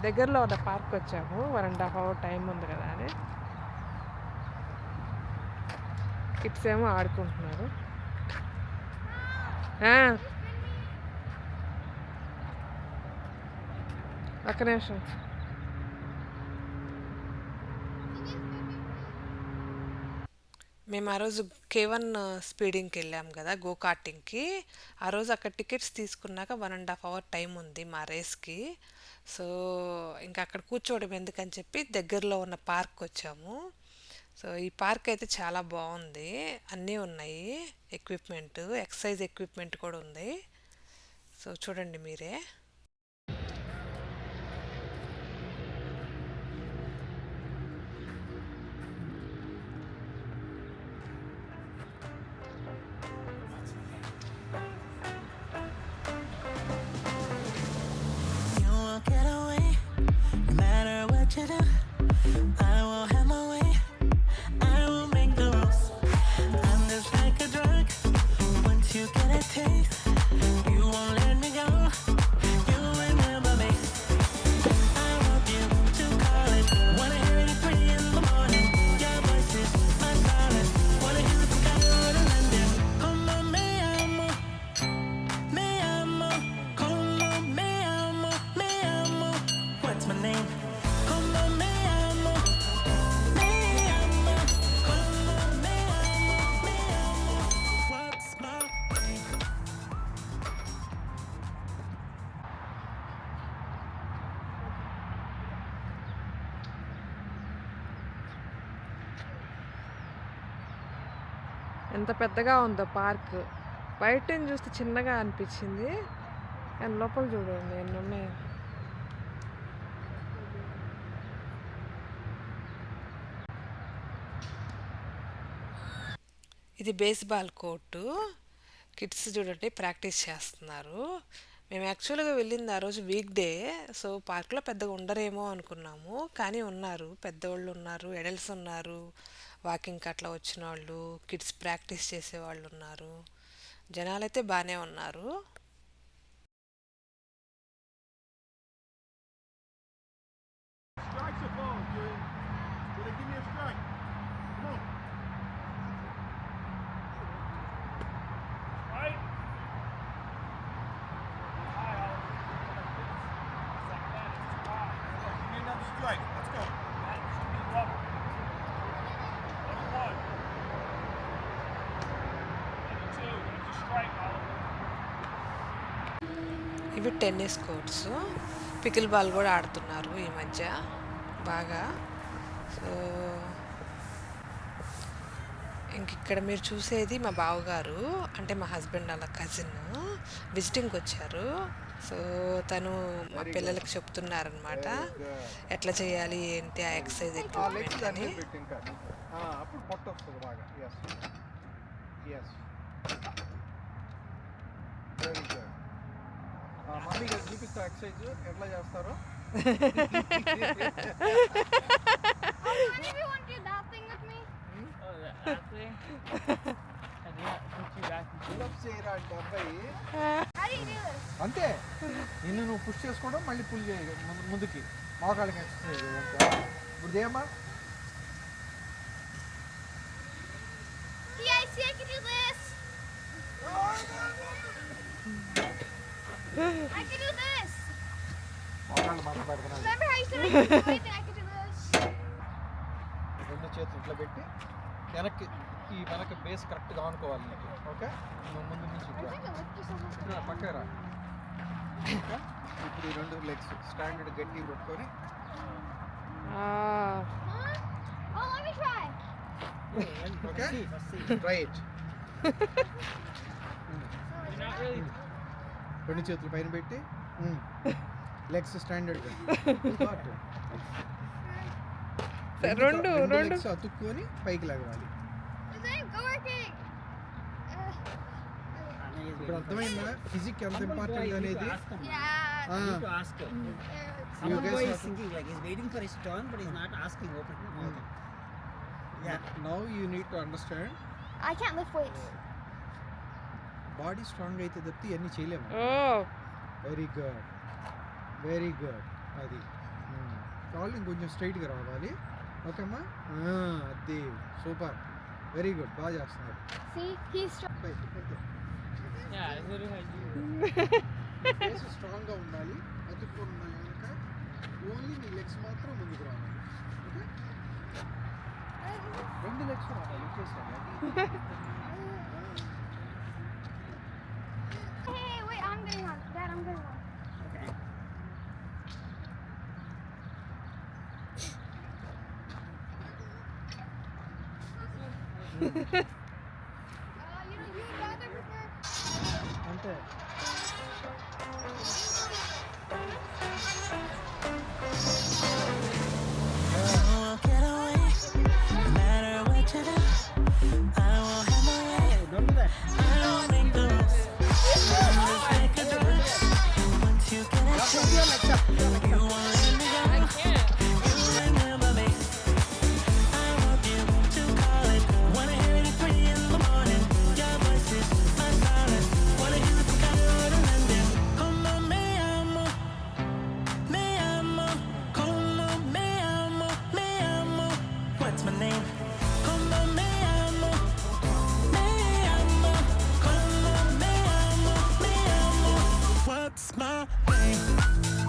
దగ్గరలో ఉన్న పార్క్ వచ్చాము. 1.5 hour టైం ఉంది కదా అని. కిడ్స్ ఏమో ఆడుకుంటున్నారు. ఒక్క నిమిషం. మేము ఆ రోజు K1 స్పీడింగ్కి వెళ్ళాం కదా, గో కార్టింగ్కి. ఆ రోజు అక్కడ టికెట్స్ తీసుకున్నాక 1.5 hour టైం ఉంది మా రేస్కి. సో ఇంకా అక్కడ కూర్చోవడం ఎందుకని చెప్పి దగ్గరలో ఉన్న పార్క్ వచ్చాము. సో ఈ పార్క్ అయితే చాలా బాగుంది. అన్నీ ఉన్నాయి, ఎక్విప్మెంట్, ఎక్సర్సైజ్ ఎక్విప్మెంట్ కూడా ఉంది. సో చూడండి మీరే. You won't get away, no matter what you do. I will have my way, I will make the rules. I'm just like a drug, once you get a taste, you won't let me go. You remember me, I want you to call it. Wanna hear it at 3 in the morning, your voice is my silence. Wanna hear it from Cairo to London. Como me amo, como me amo. What's my name? Como me amo, como me amo. What's my name? ఎంత పెద్దగా ఉందో park. బయట నుంచి చూస్తే చిన్నగా అనిపించింది, కానీ లోపల చూడండి ఎన్ని ఉన్నాయి. ఇది బేస్బాల్ కోర్టు. కిడ్స్ చూడండి ప్రాక్టీస్ చేస్తున్నారు. మేము యాక్చువల్గా వెళ్ళింది ఆ రోజు వీక్ డే. సో పార్క్లో పెద్దగా ఉండరేమో అనుకున్నాము, కానీ ఉన్నారు, పెద్దవాళ్ళు ఉన్నారు, ఎడల్ట్స్ ఉన్నారు, వాకింగ్కి అట్లా వచ్చిన వాళ్ళు, కిడ్స్ ప్రాక్టీస్ చేసేవాళ్ళు ఉన్నారు. జనాలైతే బాగానే ఉన్నారు. Strike's a ball, dude. Will they give me a strike? Come on. Right. Give me another strike. Let's go. ఇవి టెన్నిస్ కోర్ట్స్. పికిల్ బాల్ కూడా ఆడుతున్నారు ఈ మధ్య బాగా. సో ఇంక ఇక్కడ మీరు చూసేది మా బావగారు, అంటే మా హస్బెండ్ వాళ్ళ కజిన్, విజిటింగ్కి వచ్చారు. సో తను మా పిల్లలకి చెప్తున్నారనమాట ఎట్లా చేయాలి ఏంటి ఆ ఎక్సర్సైజ్ ఎక్విప్మెంట్ అని. అప్పుడు పొట్ట వస్తుంది బాగా. Yes yes very good. Mummy గారు చూపిస్తా ఎక్సర్సైజ్ ఎట్లా చేస్తారో. Anyone do that thing with me? Oh, that thing? And yeah, put you back in pull-ups చేయరా అంటే అబ్బాయి. How do you do this? అంతే, నిన్ను నువ్వు పుష్ చేసుకోవడం, మళ్ళీ పుల్ చేయాలి ముందుకి. మోకాళ్ళకి ఎక్సర్సైజ్ ఇప్పుడు చేయమ్మా. Yeah, I see I can do this. I can do this. మోకాళ్ళు మాత్రం పెడుతున్నాను. Remember how you said I could do anything? I could do this. రెండు చేతులు ఇట్లా పెట్టి వెనక్కి, ఈ వెనక్కి బేస్ కరెక్ట్గా ఆనుకోవాలి నీకు. ఓకే, నువ్వు ముందు నుంచి I ఇట్లా think I lift this over. ఇట్లా పక్కకి రా. ఓకే, ఇప్పుడు ఈ రెండు లెగ్స్ స్టాండర్డ్ గట్టిగా పెట్టుకొని Huh? Oh, let me try. Okay right. You're not really. రెండు చేతులు పైన పెట్టి లెగ్స్ స్టాండర్డ్గా రెండు లెగ్స్ అతుక్కొని పైకి లాగవాలి. This ain't working. ఇప్పుడు అర్థమైందా ఫిజిక్ ఎంత ఇంపార్టెంట్ అనేది? Yeah. Ah. need to ask him. You Some guys boy is have to- thinking like he's waiting for his turn, but he's not asking openly. Okay. Yeah. Now you need to understand, I can't lift weights. Body strong అయితే తప్పితే ఇవన్నీ చేయలేము. ఓ very good, very good. అది కాళ్ళు ఇంకొంచెం స్ట్రైట్గా రావాలి. Okay అమ్మా, అది సూపర్, వెరీ గుడ్, బాగా చేస్తున్నారు. See, he's strong. Yeah, I literally had you. Face స్ట్రాంగ్గా ఉండాలి, అతుక్కొని ఉండాలి కనుక ఓన్లీ నీ లెగ్స్ మాత్రం ముందుకు రావాలి. ఓకే, 2 లెగ్స్ రావాలి చేసాను. Hey, wait, I'm getting on. Dad, I'm getting on. You'd rather prefer. అంతే. I won't get away, no matter what you do. I won't have my way. Don't do that. I won't make the rules. I'm just like a drug. Once you get a taste, you won't let me go. I can't. You remember me. I want you to call it. Wanna hear it at 3 in the morning. Your voice is my silence. Wanna hear it from Cairo to London. Como me amo, me amo. Como me amo, me amo. What's my name? Como me amo, me amo. Como me amo, me amo. What's my name?